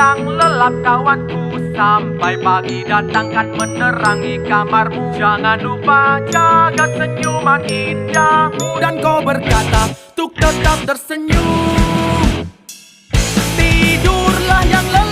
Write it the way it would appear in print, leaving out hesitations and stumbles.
yang lelap kawanku, sampai pagi datang kan menerangi kamarmu. Jangan lupa jaga senyuman indahmu, dan kau berkata untuk tetap tersenyum. Tidurlah yang lelap